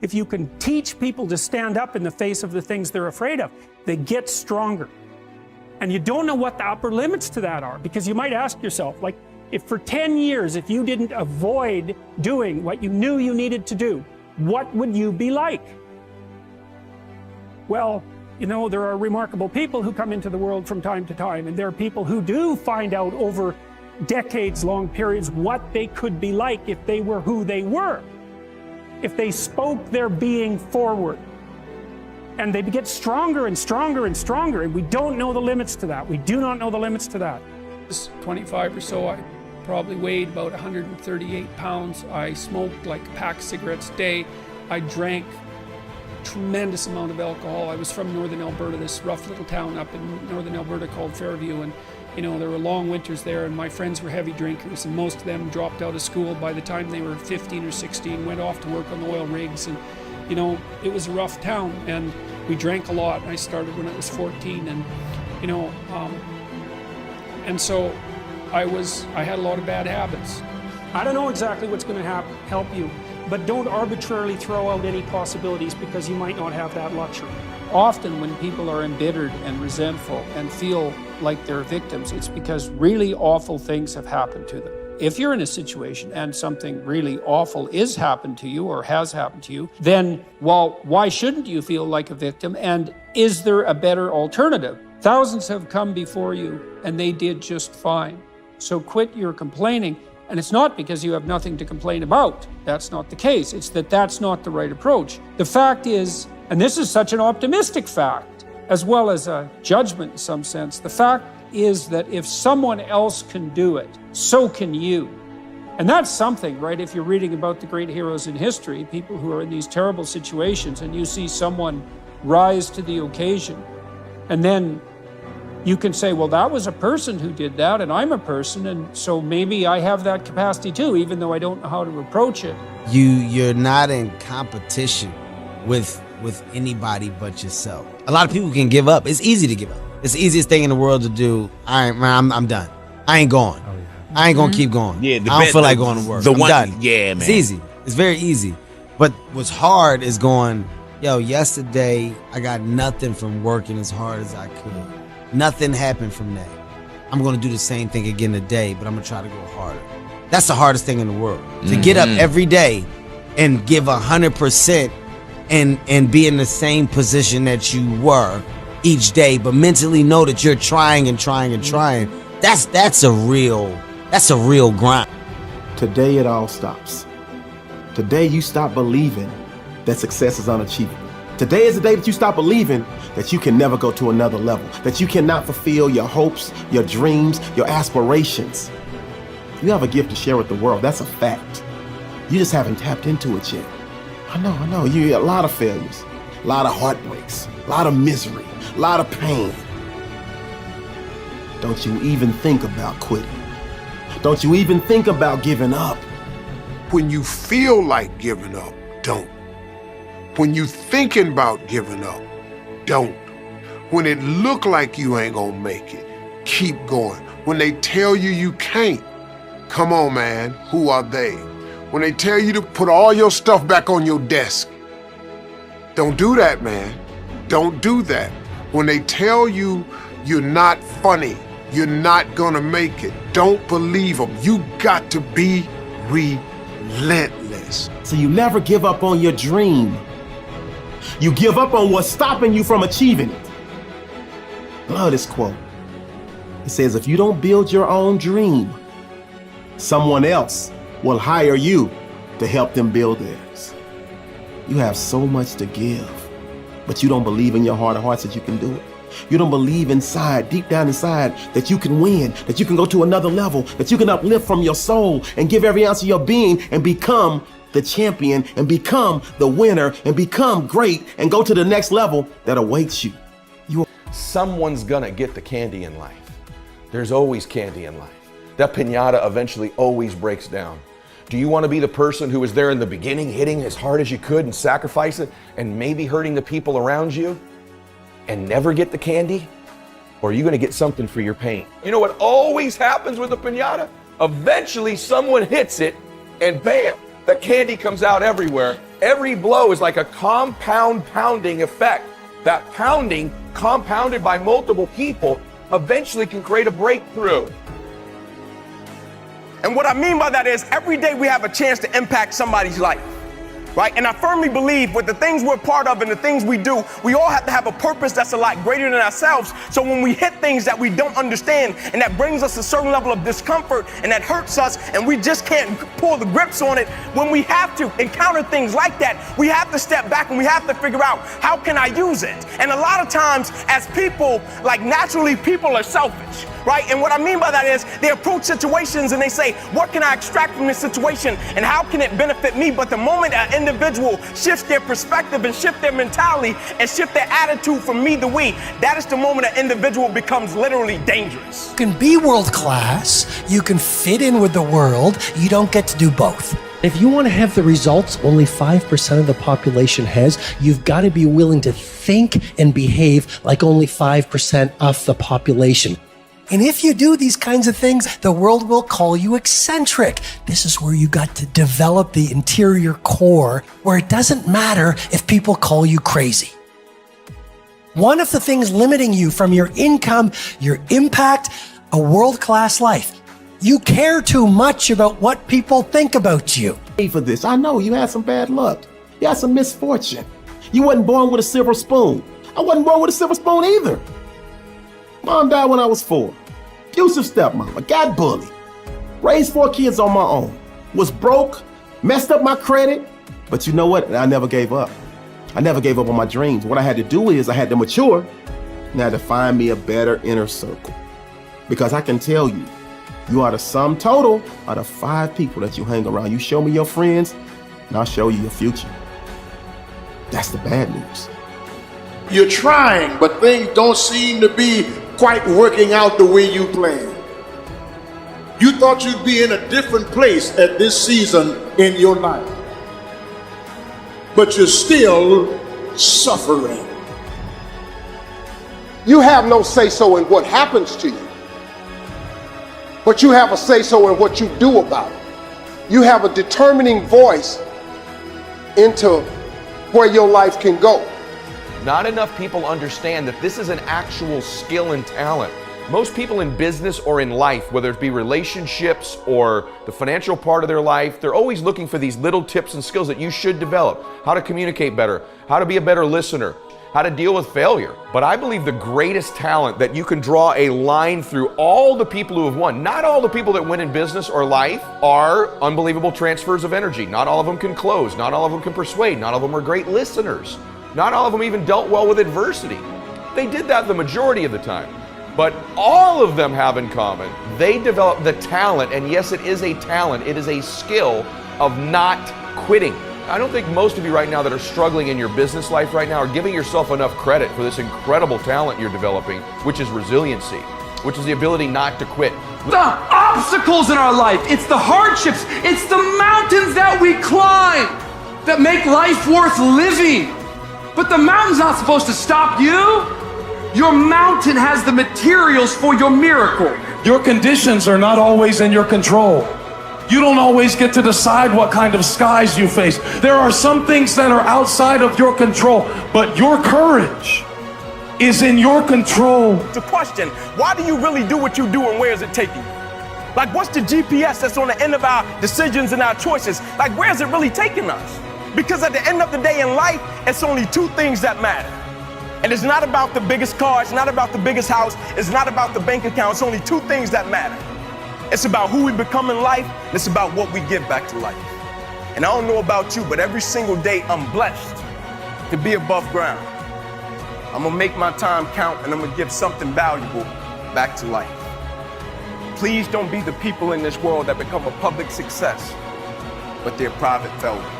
if you can teach people to stand up in the face of the things they're afraid of, they get stronger. And you don't know what the upper limits to that are, because you might ask yourself, like, if for 10 years, if you didn't avoid doing what you knew you needed to do, what would you be like? Well, you know, there are remarkable people who come into the world from time to time, and there are people who do find out over decades-long periods what they could be like if they were who they were, if they spoke their being forward. And they get stronger and stronger and stronger, and we don't know the limits to that. We do not know the limits to that. I was 25 or so, I probably weighed about 138 pounds. I smoked like a pack of cigarettes a day. I drank a tremendous amount of alcohol. I was from northern Alberta, this rough little town up in northern Alberta called Fairview, and you know, there were long winters there, and my friends were heavy drinkers, and most of them dropped out of school by the time they were 15 or 16, went off to work on the oil rigs, and you know, it was a rough town, and we drank a lot. I started when I was 14, and you know, and so I had a lot of bad habits. I don't know exactly what's going to help you, but don't arbitrarily throw out any possibilities because you might not have that luxury. Often when people are embittered and resentful and feel like they're victims, it's because really awful things have happened to them. If you're in a situation and something really awful is happened to you or has happened to you, then, well, why shouldn't you feel like a victim? And is there a better alternative? Thousands have come before you and they did just fine. So quit your complaining. And it's not because you have nothing to complain about. That's not the case. It's that that's not the right approach. The fact is, and this is such an optimistic fact, as well as a judgment in some sense, the fact is that if someone else can do it, so can you. And that's something, right? If you're reading about the great heroes in history, people who are in these terrible situations, and you see someone rise to the occasion, and then you can say, well, that was a person who did that, and I'm a person, and so maybe I have that capacity too, even though I don't know how to approach it. You're not in competition with anybody but yourself. A lot of people can give up. It's easy to give up. It's the easiest thing in the world to do. I'm done. I ain't going. Oh, yeah. I ain't gonna keep going. Yeah, I don't feel like going to work. I'm done. Yeah, man. It's easy. It's very easy. But what's hard is going, yo, yesterday I got nothing from working as hard as I could. Nothing happened from that. I'm gonna do the same thing again today, but I'm gonna try to go harder. That's the hardest thing in the world. To get up every day and give 100% and be in the same position that you were each day, but mentally know that you're trying and trying and trying. That's a real grind. Today it all stops. Today you stop believing that success is unachievable. Today is the day that you stop believing that you can never go to another level, that you cannot fulfill your hopes, your dreams, your aspirations. You have a gift to share with the world. That's a fact. You just haven't tapped into it yet. I know. You get a lot of failures, a lot of heartbreaks, a lot of misery, a lot of pain. Don't you even think about quitting. Don't you even think about giving up. When you feel like giving up, don't. When you thinking about giving up, don't. When it look like you ain't gonna make it, keep going. When they tell you you can't, come on, man, who are they? When they tell you to put all your stuff back on your desk, don't do that, man. Don't do that. When they tell you you're not funny, you're not gonna make it, don't believe them. You got to be relentless. So you never give up on your dream. You give up on what's stopping you from achieving it. Love this quote. It says, if you don't build your own dream, someone else will hire you to help them build theirs. You have so much to give, but you don't believe in your heart of hearts that you can do it. You don't believe inside, deep down inside, that you can win, that you can go to another level, that you can uplift from your soul and give every ounce of your being and become the champion and become the winner and become great and go to the next level that awaits you. Someone's gonna get the candy in life. There's always candy in life. That piñata eventually always breaks down. Do you want to be the person who was there in the beginning, hitting as hard as you could and sacrifice it and maybe hurting the people around you and never get the candy? Or are you gonna get something for your pain? You know what always happens with a piñata? Eventually someone hits it and bam, the candy comes out everywhere Every blow is like a pounding effect. That pounding, compounded by multiple people, eventually can create a breakthrough. And what I mean by that is every day we have a chance to impact somebody's life. Right? And I firmly believe with the things we're part of and the things we do, we all have to have a purpose that's a lot greater than ourselves. So when we hit things that we don't understand and that brings us a certain level of discomfort and that hurts us and we just can't pull the grips on it, when we have to encounter things like that, we have to step back and we have to figure out, how can I use it? And a lot of times as people, like naturally people are selfish. Right? And what I mean by that is they approach situations and they say, what can I extract from this situation and how can it benefit me? But the moment an individual shifts their perspective and shift their mentality and shift their attitude from me to we, that is the moment an individual becomes literally dangerous. You can be world class, you can fit in with the world, you don't get to do both. If you want to have the results only 5% of the population has, you've got to be willing to think and behave like only 5% of the population. And if you do these kinds of things, the world will call you eccentric. This is where you got to develop the interior core where it doesn't matter if people call you crazy. One of the things limiting you from your income, your impact, a world-class life, you care too much about what people think about you. For this, I know you had some bad luck. You had some misfortune. You wasn't born with a silver spoon. I wasn't born with a silver spoon either. Mom died when I was 4. Abusive stepmama, got bullied. Raised 4 kids on my own. Was broke, messed up my credit. But you know what? I never gave up. I never gave up on my dreams. What I had to do is I had to mature and I had to find me a better inner circle. Because I can tell you, you are the sum total of the 5 people that you hang around. You show me your friends and I'll show you your future. That's the bad news. You're trying, but things don't seem to be quite working out the way you planned. You thought you'd be in a different place at this season in your life, but you're still suffering. You have no say-so in what happens to you, but you have a say-so in what you do about it. You have a determining voice into where your life can go. Not enough people understand that this is an actual skill and talent. Most people in business or in life, whether it be relationships or the financial part of their life, they're always looking for these little tips and skills that you should develop. How to communicate better, how to be a better listener, how to deal with failure. But I believe the greatest talent that you can draw a line through all the people who have won, not all the people that win in business or life are unbelievable transfers of energy. Not all of them can close, not all of them can persuade, not all of them are great listeners. Not all of them even dealt well with adversity. They did that the majority of the time. But all of them have in common, they developed the talent, and yes, it is a talent, it is a skill of not quitting. I don't think most of you right now that are struggling in your business life right now are giving yourself enough credit for this incredible talent you're developing, which is resiliency, which is the ability not to quit. The obstacles in our life, it's the hardships, it's the mountains that we climb that make life worth living. But the mountain's not supposed to stop you. Your mountain has the materials for your miracle. Your conditions are not always in your control. You don't always get to decide what kind of skies you face. There are some things that are outside of your control, but your courage is in your control. The question, why do you really do what you do and where is it taking you? Like, what's the GPS that's on the end of our decisions and our choices? Like, where is it really taking us? Because at the end of the day in life, it's only 2 things that matter. And it's not about the biggest car, it's not about the biggest house, it's not about the bank account, it's only 2 things that matter. It's about who we become in life, and it's about what we give back to life. And I don't know about you, but every single day I'm blessed to be above ground. I'm gonna make my time count and I'm gonna give something valuable back to life. Please don't be the people in this world that become a public success, but they're private failures.